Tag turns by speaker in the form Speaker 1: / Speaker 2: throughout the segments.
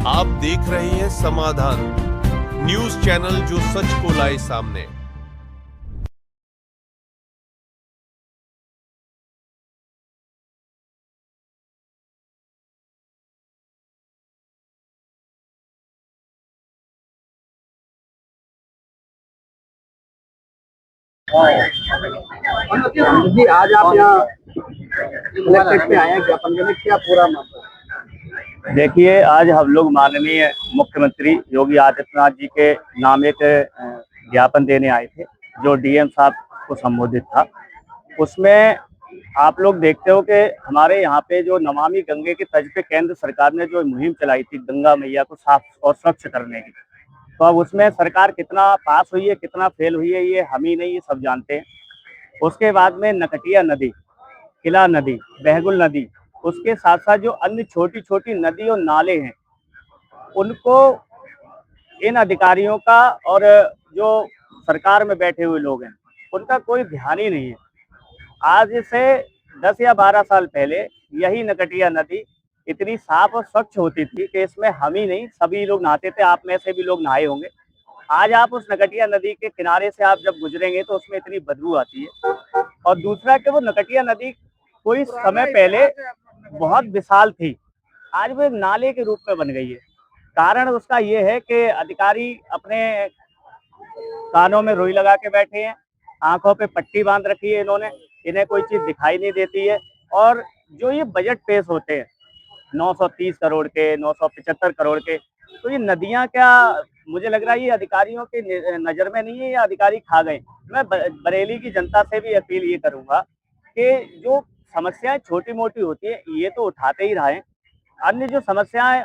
Speaker 1: आप देख रहे हैं समाधान न्यूज चैनल, जो सच को लाए सामने।
Speaker 2: जी, आज आप यहाँ कलेक्ट्रेट पे आए हैं ज्ञापन देने, क्या पूरा मामला?
Speaker 3: देखिए, आज हम लोग माननीय मुख्यमंत्री योगी आदित्यनाथ जी के नाम एक ज्ञापन देने आए थे, जो डीएम साहब को संबोधित था। उसमें आप लोग देखते हो कि हमारे यहाँ पे जो नमामि गंगे की तर्ज पे केंद्र सरकार ने जो मुहिम चलाई थी गंगा मैया को साफ और स्वच्छ करने की, तो अब उसमें सरकार कितना पास हुई है, कितना फेल हुई है, ये हम ही नहीं, ये सब जानते हैं। उसके बाद में नकटिया नदी, किला नदी, बहगुल नदी, उसके साथ साथ जो अन्य छोटी छोटी नदी और नाले हैं, उनको इन अधिकारियों का और जो सरकार में बैठे हुए लोग हैं, उनका कोई ध्यान ही नहीं है। आज से 10 या 12 साल पहले यही नकटिया नदी इतनी साफ और स्वच्छ होती थी कि इसमें हम ही नहीं, सभी लोग नहाते थे। आप में से भी लोग नहाए होंगे। आज आप उस नकटिया नदी के किनारे से आप जब गुजरेंगे तो उसमें इतनी बदबू आती है। और दूसरा कि वो नकटिया नदी कोई समय पहले बहुत विशाल थी, आज वो एक नाले के रूप में बन गई है। कारण उसका ये है कि अधिकारी अपने कानों में रुई लगा के बैठे हैं, आंखों पे पट्टी बांध रखी है इन्होंने, इन्हें कोई चीज दिखाई नहीं देती है। और जो ये बजट पेश होते हैं 930 करोड़ के, 975 करोड़ के, तो ये नदियां क्या, मुझे लग रहा है ये अधिकारियों के नजर में नहीं है, ये अधिकारी खा गए। मैं बरेली की जनता से भी अपील ये करूंगा कि जो समस्याएं छोटी मोटी होती है ये तो उठाते ही रहे, अन्य जो समस्याएं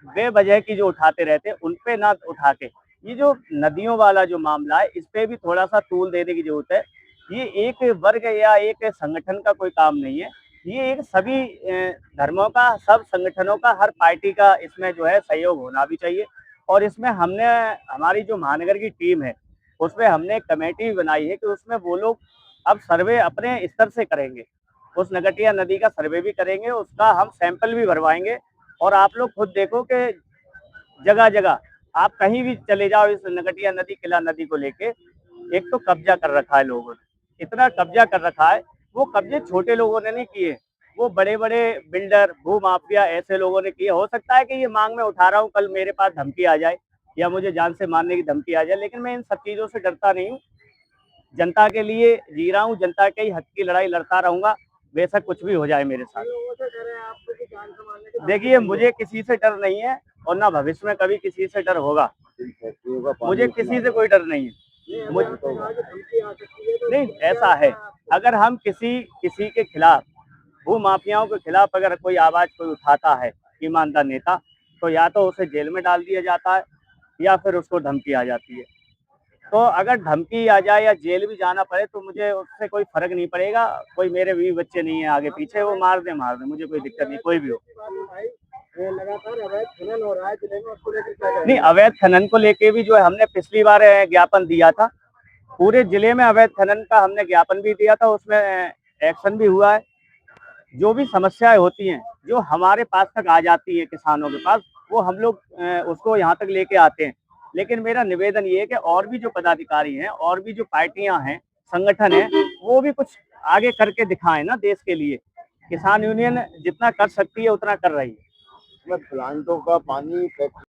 Speaker 3: बेवजह की जो उठाते रहते हैं उन पे ना उठा के ये जो नदियों वाला जो मामला है, इस पे भी थोड़ा सा तूल देने की जरूरत है। ये एक वर्ग या एक संगठन का कोई काम नहीं है, ये एक सभी धर्मों का, सब संगठनों का, हर पार्टी का इसमें जो है सहयोग होना भी चाहिए। और इसमें हमने, हमारी जो महानगर की टीम है, उसमें हमने एक कमेटी भी बनाई है कि उसमें वो लोग अब सर्वे अपने स्तर से करेंगे, उस नकटिया नदी का सर्वे भी करेंगे, उसका हम सैंपल भी भरवाएंगे। और आप लोग खुद देखो कि जगह जगह आप कहीं भी चले जाओ इस नकटिया नदी, किला नदी को लेके, एक तो कब्जा कर रखा है लोगों ने, इतना कब्जा कर रखा है। वो कब्जे छोटे लोगों ने नहीं किए, वो बड़े बड़े बिल्डर, भू माफिया, ऐसे लोगों ने किए। हो सकता है कि ये मांग में उठा रहा हूँ, कल मेरे पास धमकी आ जाए या मुझे जान से मारने की धमकी आ जाए, लेकिन मैं इन सब चीजों से डरता नहीं हूँ। जनता के लिए जी रहा हूँ, जनता के ही हक की लड़ाई लड़ता रहूंगा, बेशक कुछ भी हो जाए मेरे साथ। देखिए, मुझे किसी से डर नहीं है और ना भविष्य में कभी किसी से डर होगा। मुझे किसी से कोई डर नहीं है। नहीं, ऐसा है, अगर हम किसी के खिलाफ, भू माफियाओं के खिलाफ अगर कोई आवाज कोई उठाता है, ईमानदार नेता, तो या तो उसे जेल में डाल दिया जाता है या फिर उसको धमकी आ जाती है। तो अगर धमकी आ जाए या जेल भी जाना पड़े तो मुझे उससे कोई फर्क नहीं पड़ेगा। कोई मेरे भी बच्चे नहीं है आगे पीछे, वो मार दे, मुझे कोई दिक्कत नहीं, कोई भी हो।
Speaker 2: लगातार अवैध खनन हो रहा है जिले में, उसको लेकर क्या
Speaker 3: नहीं, अवैध खनन को लेके भी जो है हमने पिछली बार ज्ञापन दिया था, पूरे जिले में अवैध खनन का हमने ज्ञापन भी दिया था, उसमें एक्शन भी हुआ है। जो भी समस्याएं होती हैं, जो हमारे पास तक आ जाती है किसानों के पास, वो हम लोग उसको यहाँ तक लेके आते हैं। लेकिन मेरा निवेदन ये है कि और भी जो पदाधिकारी हैं, और भी जो पार्टियां हैं, संगठन है, वो भी कुछ आगे करके दिखाएं ना देश के लिए। किसान यूनियन जितना कर सकती है उतना कर रही है।
Speaker 2: प्लांटों का पानी